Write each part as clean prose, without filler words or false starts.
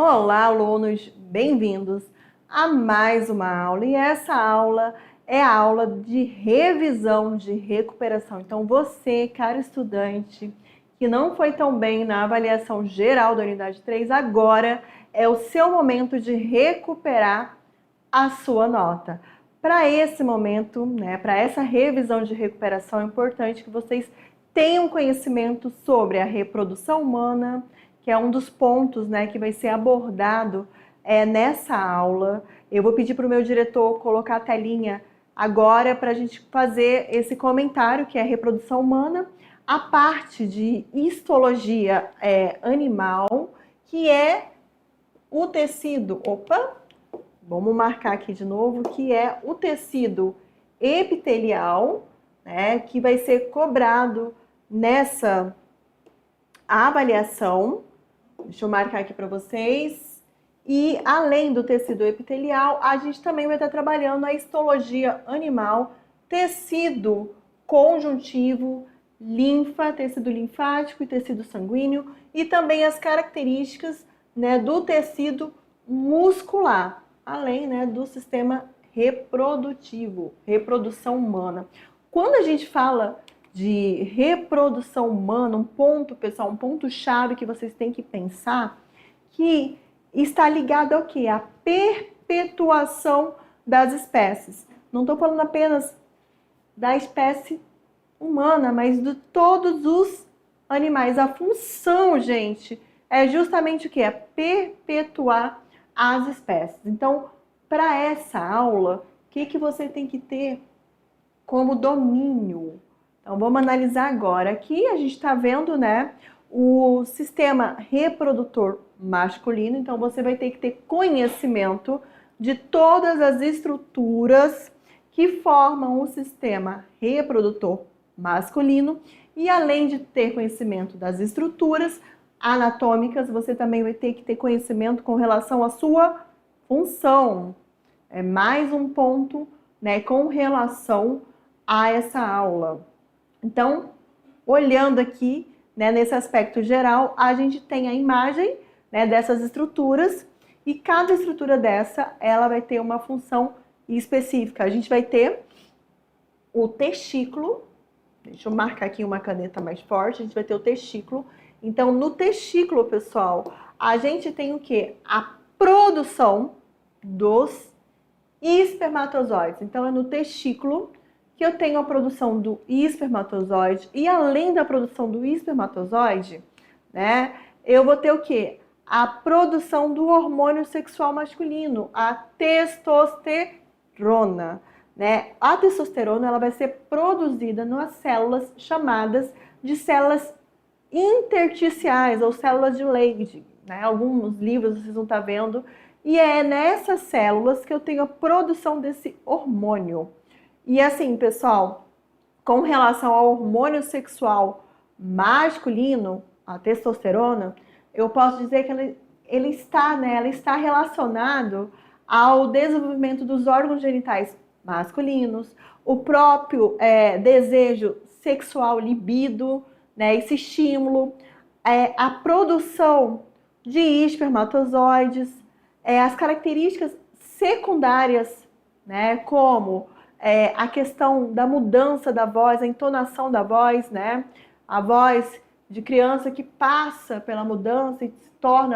Olá, alunos, bem-vindos a mais uma aula. E essa aula é a aula de revisão de recuperação. Então, você, caro estudante, que não foi tão bem na avaliação geral da unidade 3, agora é o seu momento de recuperar a sua nota. Para esse momento, para essa revisão de recuperação, é importante que vocês tenham conhecimento sobre a reprodução humana, que é um dos pontos, que vai ser abordado nessa aula. Eu vou pedir para o meu diretor colocar a telinha agora para a gente fazer esse comentário, que é a reprodução humana, a parte de histologia animal, que é o tecido, vamos marcar aqui de novo, que é o tecido epitelial, que vai ser cobrado nessa avaliação. Deixa eu marcar aqui para vocês. E além do tecido epitelial, a gente também vai estar trabalhando a histologia animal, tecido conjuntivo, linfa, tecido linfático e tecido sanguíneo, e também as características do tecido muscular, além do sistema reprodutivo, reprodução humana. Quando a gente fala de reprodução humana, um ponto, pessoal, um ponto-chave que vocês têm que pensar, que está ligado ao quê? A perpetuação das espécies. Não estou falando apenas da espécie humana, mas de todos os animais. A função, gente, é justamente o quê? É perpetuar as espécies. Então, para essa aula, o que você tem que ter como domínio? Então, vamos analisar agora. Aqui a gente está vendo, o sistema reprodutor masculino. Então, você vai ter que ter conhecimento de todas as estruturas que formam o sistema reprodutor masculino. E além de ter conhecimento das estruturas anatômicas, você também vai ter que ter conhecimento com relação à sua função. É mais um ponto, com relação a essa aula. Então, olhando aqui, nesse aspecto geral, a gente tem a imagem, dessas estruturas, e cada estrutura dessa, ela vai ter uma função específica. A gente vai ter o testículo, deixa eu marcar aqui uma caneta mais forte, a gente vai ter o testículo. Então, no testículo, pessoal, a gente tem o quê? A produção dos espermatozoides. Então, é no testículo que eu tenho a produção do espermatozoide, e além da produção do espermatozoide, eu vou ter o quê? A produção do hormônio sexual masculino, a testosterona. A testosterona, ela vai ser produzida nas células chamadas de células intersticiais ou células de Leydig. Alguns livros vocês vão estar vendo, e é nessas células que eu tenho a produção desse hormônio. E assim, pessoal, com relação ao hormônio sexual masculino, a testosterona, eu posso dizer que ela está relacionado ao desenvolvimento dos órgãos genitais masculinos, o próprio desejo sexual, libido, esse estímulo, a produção de espermatozoides, as características secundárias, como a questão da mudança da voz, a entonação da voz, a voz de criança que passa pela mudança e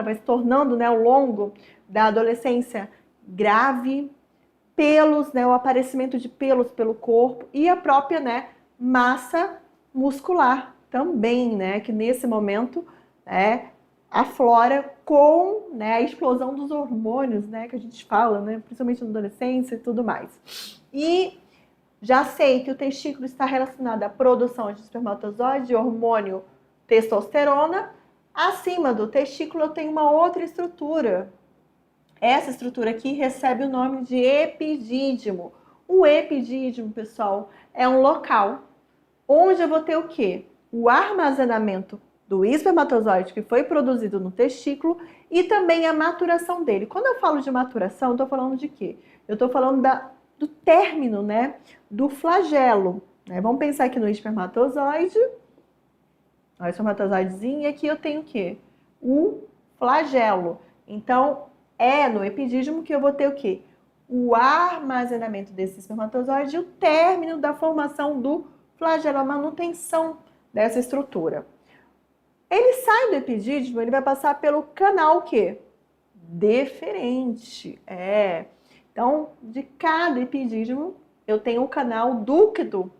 vai se tornando, ao longo da adolescência, grave, pelos, o aparecimento de pelos pelo corpo, e a própria, massa muscular também, que nesse momento, aflora com, a explosão dos hormônios, que a gente fala, principalmente na adolescência e tudo mais. E já sei que o testículo está relacionado à produção de espermatozoide, de hormônio testosterona. Acima do testículo eu tenho uma outra estrutura. Essa estrutura aqui recebe o nome de epidídimo. O epidídimo, pessoal, é um local onde eu vou ter o quê? O armazenamento do espermatozoide que foi produzido no testículo e também a maturação dele. Quando eu falo de maturação, eu estou falando de quê? Eu estou falando do término, do flagelo. Vamos pensar aqui no espermatozoide. O espermatozoidezinho, e aqui eu tenho o quê? O flagelo. Então, é no epidídimo que eu vou ter o quê? O armazenamento desse espermatozoide e o término da formação do flagelo, a manutenção dessa estrutura. Ele sai do epidídimo, ele vai passar pelo canal o quê? Deferente. Então, de cada epidídimo, eu tenho um canal dúctil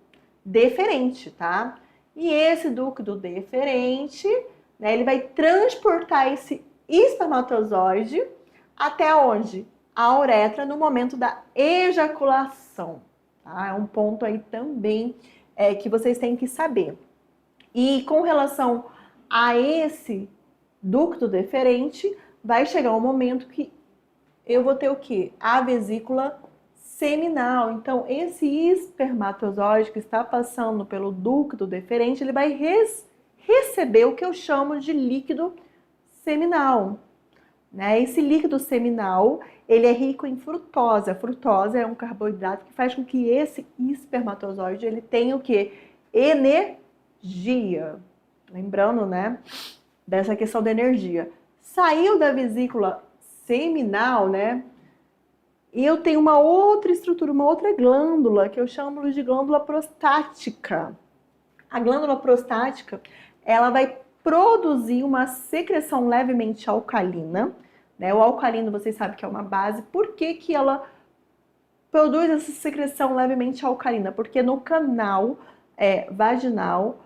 deferente, tá? E esse dúctil deferente, né, ele vai transportar esse espermatozoide até onde? A uretra no momento da ejaculação. Tá? É um ponto aí também que vocês têm que saber. E com relação a esse ducto deferente, vai chegar um momento que eu vou ter o quê? A vesícula seminal. Então, esse espermatozoide que está passando pelo ducto deferente, ele vai receber o que eu chamo de líquido seminal. Né? Esse líquido seminal, ele é rico em frutose. A frutose é um carboidrato que faz com que esse espermatozoide ele tenha o quê? Energia. Lembrando, né, dessa questão da energia. Saiu da vesícula seminal, né? E eu tenho uma outra estrutura, uma outra glândula, que eu chamo de glândula prostática. A glândula prostática, ela vai produzir uma secreção levemente alcalina, né? O alcalino, vocês sabem que é uma base. Por que que ela produz essa secreção levemente alcalina? Porque no canal vaginal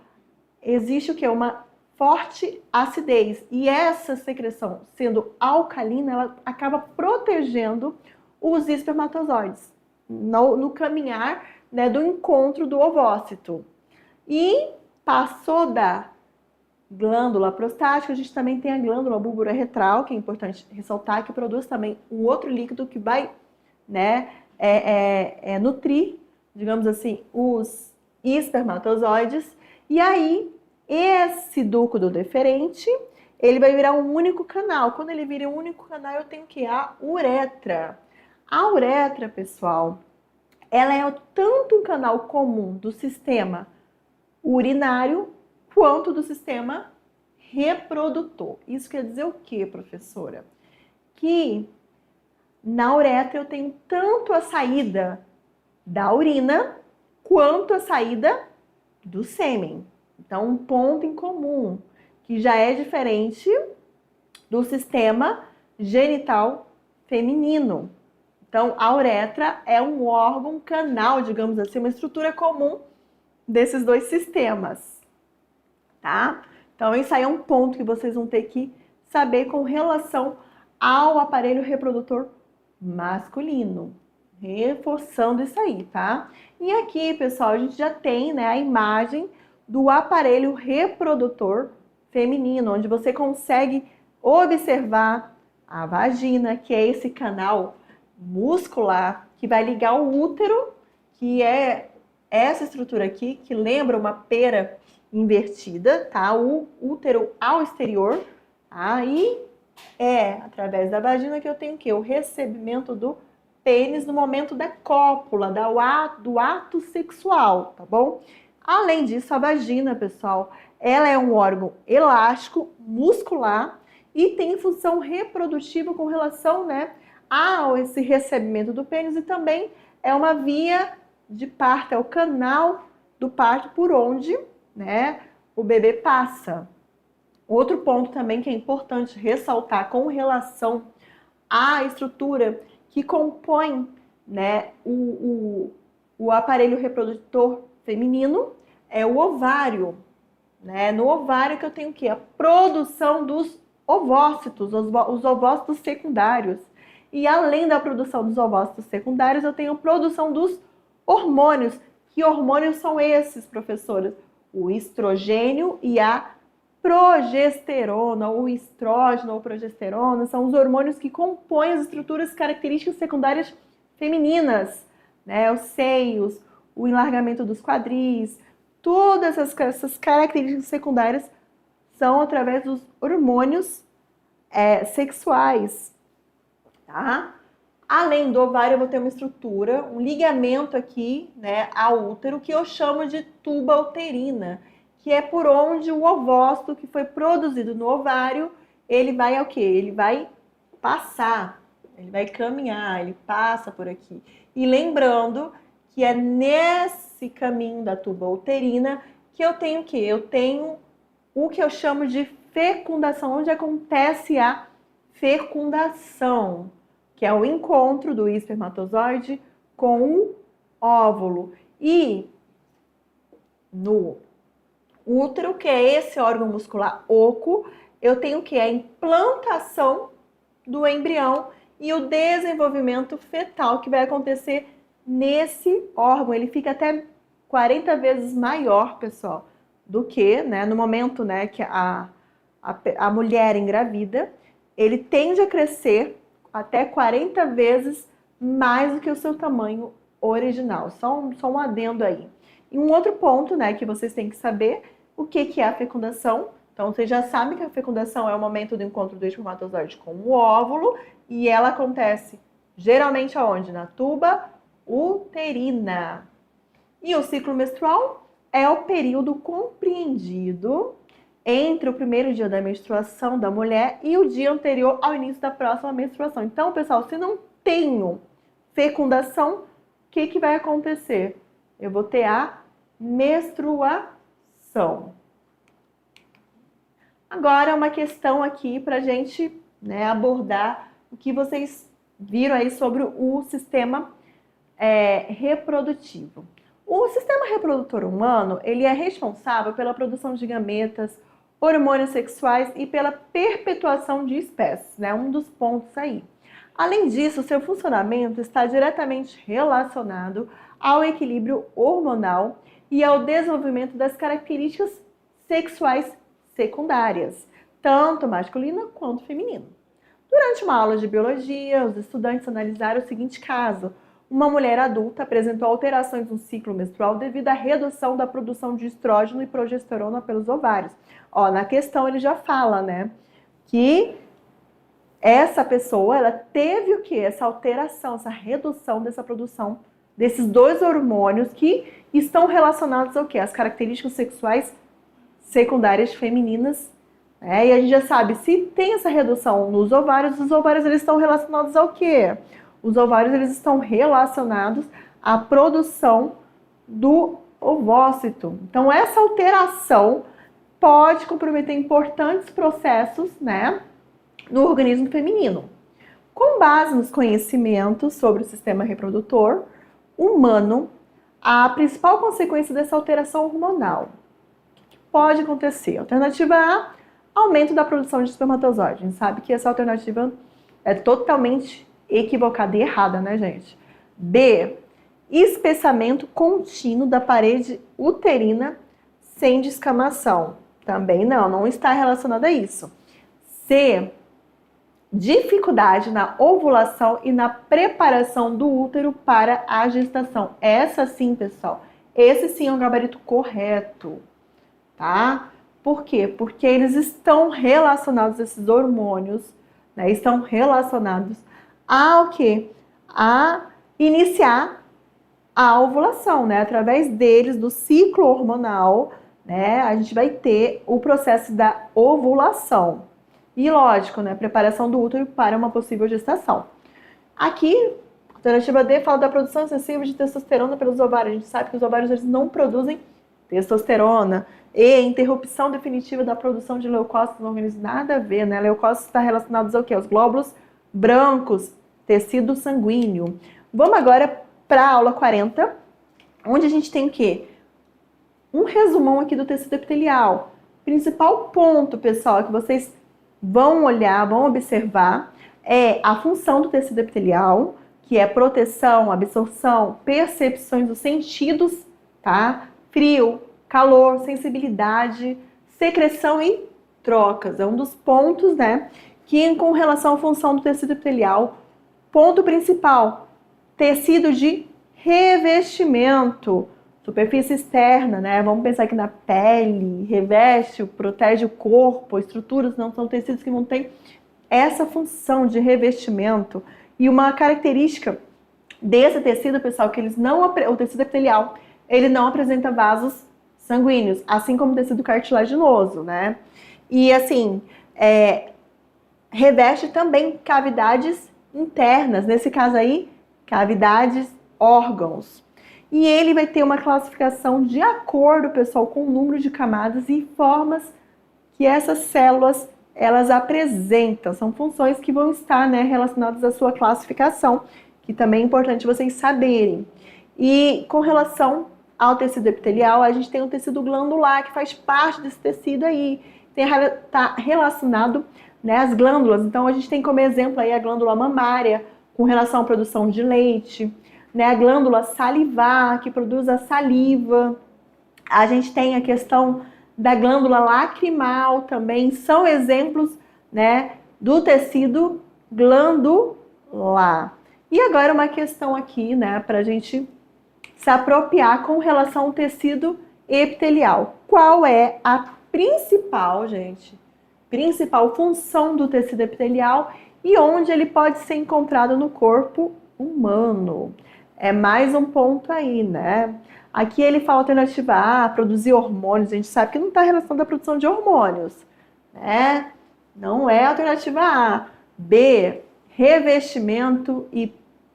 existe o que? Uma forte acidez. E essa secreção, sendo alcalina, ela acaba protegendo os espermatozoides no caminhar, né, do encontro do ovócito. E passou da glândula prostática, a gente também tem a glândula bulboretral, que é importante ressaltar, que produz também um outro líquido que vai, né, nutrir, digamos assim, os espermatozoides. E aí, esse ducto deferente, ele vai virar um único canal. Quando ele vira um único canal, eu tenho que a uretra. A uretra, pessoal, ela é tanto um canal comum do sistema urinário quanto do sistema reprodutor. Isso quer dizer o quê, professora? Que na uretra eu tenho tanto a saída da urina quanto a saída do sêmen. Então, um ponto em comum, que já é diferente do sistema genital feminino. Então, a uretra é um órgão, um canal, digamos assim, uma estrutura comum desses dois sistemas, tá? Então, isso aí é um ponto que vocês vão ter que saber com relação ao aparelho reprodutor masculino. Reforçando isso aí, tá? E aqui, pessoal, a gente já tem, né, a imagem do aparelho reprodutor feminino, onde você consegue observar a vagina, que é esse canal muscular que vai ligar o útero, que é essa estrutura aqui, que lembra uma pera invertida, tá? O útero ao exterior, tá? E através da vagina que eu tenho o quê? O recebimento do pênis no momento da cópula, do ato sexual, tá bom? Além disso, a vagina, pessoal, ela é um órgão elástico, muscular e tem função reprodutiva com relação, né, a esse recebimento do pênis e também é uma via de parto, é o canal do parto por onde, né, o bebê passa. Outro ponto também que é importante ressaltar com relação à estrutura que compõe, né, o aparelho reprodutor feminino é o ovário, né? No ovário que eu tenho o quê? A produção dos ovócitos, os ovócitos secundários. E além da produção dos ovócitos secundários, eu tenho a produção dos hormônios. Que hormônios são esses, professora? O estrogênio e a progesterona, ou estrógeno ou progesterona, são os hormônios que compõem as estruturas características secundárias femininas, né? Os seios, o enlargamento dos quadris, todas essas características secundárias são através dos hormônios sexuais, tá? Além do ovário, eu vou ter uma estrutura, um ligamento aqui, né, ao útero, que eu chamo de tuba uterina, que é por onde o ovócito que foi produzido no ovário, ele vai ao quê? Ele vai passar, ele vai caminhar, ele passa por aqui. E lembrando que é nesse caminho da tuba uterina que eu tenho o quê? Eu tenho o que eu chamo de fecundação, onde acontece a fecundação, que é o encontro do espermatozoide com o óvulo. E no útero, que é esse órgão muscular oco, eu tenho que a implantação do embrião e o desenvolvimento fetal que vai acontecer nesse órgão. Ele fica até 40 vezes maior, pessoal, do que, né, no momento, né, que a mulher engravida, ele tende a crescer até 40 vezes mais do que o seu tamanho original. Só um adendo aí. E um outro ponto, né, que vocês têm que saber, o que é a fecundação. Então, vocês já sabem que a fecundação é o momento do encontro do espermatozoide com o óvulo, e ela acontece geralmente aonde? Na tuba uterina. E o ciclo menstrual é o período compreendido entre o primeiro dia da menstruação da mulher e o dia anterior ao início da próxima menstruação. Então, pessoal, se não tenho fecundação, o que vai acontecer? Eu vou ter a menstruação. Agora, uma questão aqui para a gente, né, abordar o que vocês viram aí sobre o sistema reprodutivo. O sistema reprodutor humano, ele é responsável pela produção de gametas, hormônios sexuais e pela perpetuação de espécies, né? Um dos pontos aí. Além disso, seu funcionamento está diretamente relacionado ao equilíbrio hormonal e ao desenvolvimento das características sexuais secundárias, tanto masculina quanto feminina. Durante uma aula de biologia, os estudantes analisaram o seguinte caso. Uma mulher adulta apresentou alterações no ciclo menstrual devido à redução da produção de estrógeno e progesterona pelos ovários. Ó, na questão ele já fala, né, que essa pessoa, ela teve o quê? Essa alteração, essa redução dessa produção desses dois hormônios que estão relacionados ao quê? As características sexuais secundárias femininas. E a gente já sabe, se tem essa redução nos ovários, os ovários eles estão relacionados ao quê? Os ovários eles estão relacionados à produção do ovócito. Então, essa alteração pode comprometer importantes processos, né, no organismo feminino. Com base nos conhecimentos sobre o sistema reprodutor humano, a principal consequência dessa alteração hormonal, o que pode acontecer? Alternativa A, aumento da produção de espermatozoide. A gente sabe que essa alternativa é totalmente equivocada e errada, né, gente? B, espessamento contínuo da parede uterina sem descamação. Também não está relacionado a isso. C, dificuldade na ovulação e na preparação do útero para a gestação. Essa sim, pessoal. Esse sim é um gabarito correto, tá? Por quê? Porque eles estão relacionados, esses hormônios, né? Estão relacionados ao quê? A iniciar a ovulação, né? Através deles, do ciclo hormonal, né? A gente vai ter o processo da ovulação. E lógico, né? Preparação do útero para uma possível gestação. Aqui, a alternativa D fala da produção excessiva de testosterona pelos ovários. A gente sabe que os ovários eles não produzem testosterona. E interrupção definitiva da produção de leucócitos no organismo. Nada a ver, né? Leucócitos está relacionados ao quê? Aos glóbulos brancos, tecido sanguíneo. Vamos agora para a aula 40, onde a gente tem o quê? Um resumão aqui do tecido epitelial. Principal ponto, pessoal, que vocês vão olhar, vão observar, é a função do tecido epitelial, que é proteção, absorção, percepções dos sentidos, tá? Frio, calor, sensibilidade, secreção e trocas. É um dos pontos, né? Que com relação à função do tecido epitelial, ponto principal, tecido de revestimento, superfície externa, né? Vamos pensar aqui na pele, reveste, protege o corpo, estruturas, não são tecidos que não têm essa função de revestimento. E uma característica desse tecido, pessoal, que o tecido epitelial, ele não apresenta vasos sanguíneos, assim como o tecido cartilaginoso, né? E assim, reveste também cavidades internas, nesse caso aí, cavidades, órgãos. E ele vai ter uma classificação de acordo, pessoal, com o número de camadas e formas que essas células elas apresentam. São funções que vão estar, né, relacionadas à sua classificação, que também é importante vocês saberem. E com relação ao tecido epitelial, a gente tem o tecido glandular, que faz parte desse tecido aí. Está relacionado, né, às glândulas. Então, a gente tem como exemplo aí a glândula mamária, com relação à produção de leite, né, a glândula salivar, que produz a saliva. A gente tem a questão da glândula lacrimal também, são exemplos, né, do tecido glandular. E agora uma questão aqui, né, para a gente se apropriar com relação ao tecido epitelial. Qual é a principal, gente, principal função do tecido epitelial e onde ele pode ser encontrado no corpo humano? É mais um ponto aí, né? Aqui ele fala alternativa A, produzir hormônios. A gente sabe que não está relacionado à produção de hormônios, né? Não é alternativa A. B, revestimento e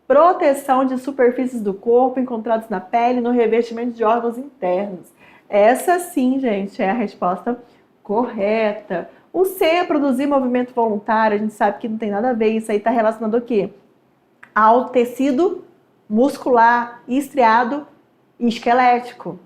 proteção de superfícies do corpo encontrados na pele no revestimento de órgãos internos. Essa sim, gente, é a resposta correta. O C é produzir movimento voluntário. A gente sabe que não tem nada a ver. Isso aí está relacionado ao quê? Ao tecido muscular, estriado e esquelético.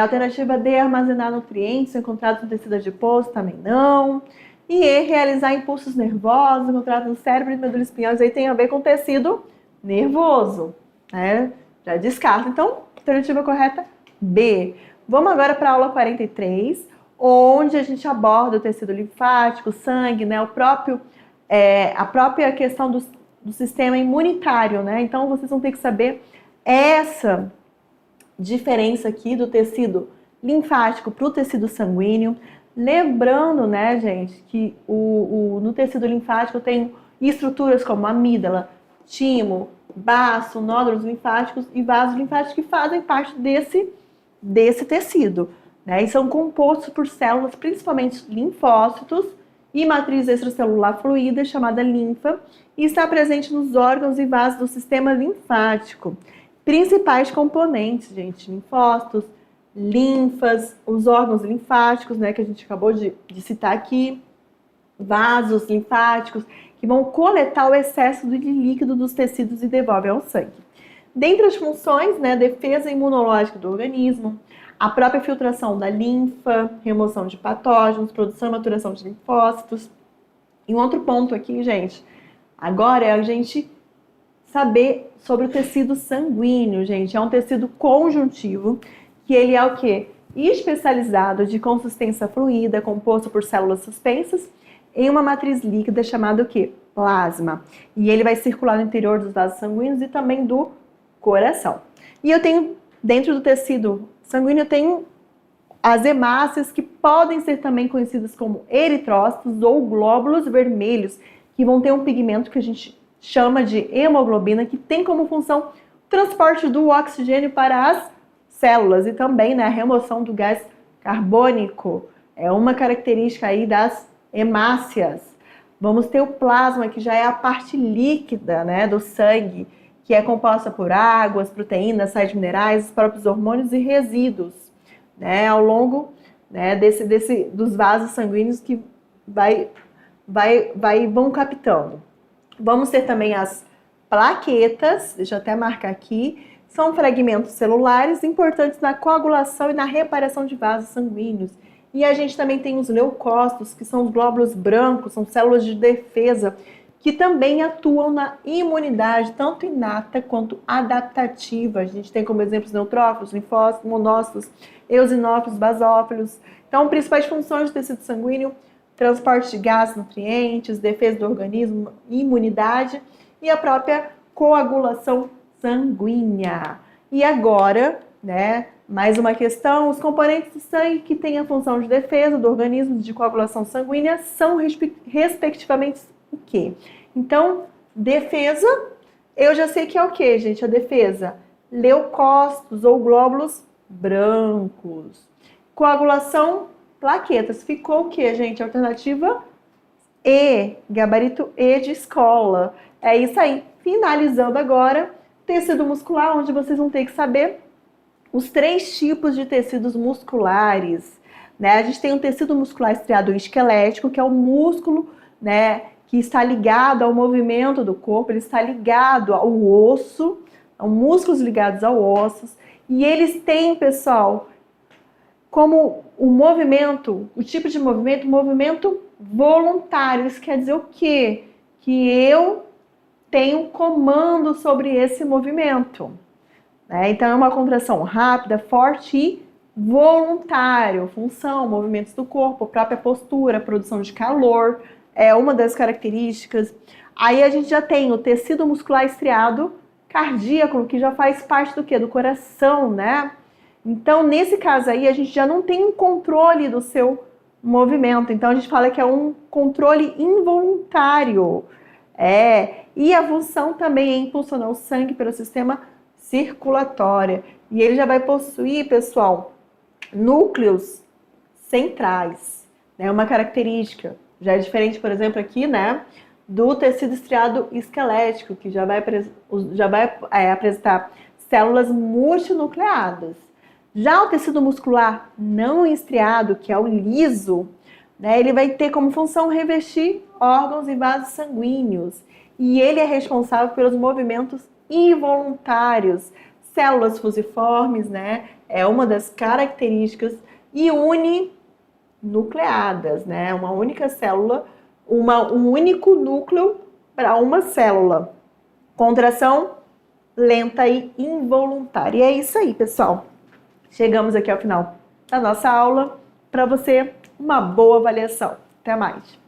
Alternativa D, armazenar nutrientes encontrados no tecido adiposo, também não. E E, realizar impulsos nervosos encontrados no cérebro e medula espinhal. Isso aí tem a ver com tecido nervoso, né? Já descarta. Então, alternativa correta, B. Vamos agora para a aula 43, onde a gente aborda o tecido linfático, sangue, né? A própria questão do sistema imunitário, né? Então, vocês vão ter que saber essa diferença aqui do tecido linfático para o tecido sanguíneo. Lembrando, né, gente, que no tecido linfático tem estruturas como amígdala, timo, baço, nódulos linfáticos e vasos linfáticos que fazem parte desse tecido, né? E são compostos por células, principalmente linfócitos e matriz extracelular fluida, chamada linfa, e está presente nos órgãos e vasos do sistema linfático. Principais componentes, gente, linfócitos, linfas, os órgãos linfáticos, né, que a gente acabou de citar aqui, vasos linfáticos, que vão coletar o excesso de líquido dos tecidos e devolvem ao sangue. Dentre as funções, né, defesa imunológica do organismo, a própria filtração da linfa, remoção de patógenos, produção e maturação de linfócitos. E um outro ponto aqui, gente, agora é a gente saber sobre o tecido sanguíneo, gente. É um tecido conjuntivo, que ele é o quê? Especializado de consistência fluida, composto por células suspensas, em uma matriz líquida chamada o quê? Plasma. E ele vai circular no interior dos vasos sanguíneos e também do coração. E eu tenho, dentro do tecido sanguíneo, eu tenho as hemácias, que podem ser também conhecidas como eritrócitos ou glóbulos vermelhos, que vão ter um pigmento que a gente chama de hemoglobina, que tem como função o transporte do oxigênio para as células e também, né, a remoção do gás carbônico. É uma característica aí das hemácias. Vamos ter o plasma, que já é a parte líquida, né, do sangue, que é composta por águas, proteínas, sais minerais, os próprios hormônios e resíduos, né, ao longo, né, dos vasos sanguíneos que vão captando. Vamos ter também as plaquetas, deixa eu até marcar aqui, são fragmentos celulares importantes na coagulação e na reparação de vasos sanguíneos. E a gente também tem os leucócitos, que são os glóbulos brancos, são células de defesa, que também atuam na imunidade, tanto inata quanto adaptativa. A gente tem como exemplos neutrófilos, linfócitos, monócitos, eosinófilos, basófilos. Então, principais funções do tecido sanguíneo: transporte de gases, nutrientes, defesa do organismo, imunidade e a própria coagulação sanguínea. E agora, né, mais uma questão: os componentes do sangue que têm a função de defesa do organismo, de coagulação sanguínea, são respectivamente o quê? Então, defesa, eu já sei que é o quê, gente? A defesa, leucócitos ou glóbulos brancos. Coagulação, plaquetas. Ficou o quê, gente? Alternativa E, gabarito E de escola. É isso aí. Finalizando agora, tecido muscular, onde vocês vão ter que saber os 3 tipos de tecidos musculares, né? A gente tem um tecido muscular estriado esquelético, que é o músculo, né, que está ligado ao movimento do corpo, ele está ligado ao osso, são músculos ligados aos ossos, e eles têm, pessoal, como o movimento, o tipo de movimento voluntário. Isso quer dizer o quê? Que eu tenho comando sobre esse movimento. Então, é uma contração rápida, forte e voluntário. Função, movimentos do corpo, própria postura, produção de calor, é uma das características. Aí a gente já tem o tecido muscular estriado cardíaco, que já faz parte do quê? Do coração, né? Então, nesse caso aí, a gente já não tem um controle do seu movimento. Então, a gente fala que é um controle involuntário. E a função também é impulsionar o sangue pelo sistema circulatório. E ele já vai possuir, pessoal, núcleos centrais. É uma característica. Já é diferente, por exemplo, aqui, né, do tecido estriado esquelético, que já vai apresentar células multinucleadas. Já o tecido muscular não estriado, que é o liso, né, ele vai ter como função revestir órgãos e vasos sanguíneos. E ele é responsável pelos movimentos involuntários. Células fusiformes, né, é uma das características, e uninucleadas, né, uma única célula, um único núcleo para uma célula. Contração lenta e involuntária. E é isso aí, pessoal. Chegamos aqui ao final da nossa aula. Para você, uma boa avaliação. Até mais!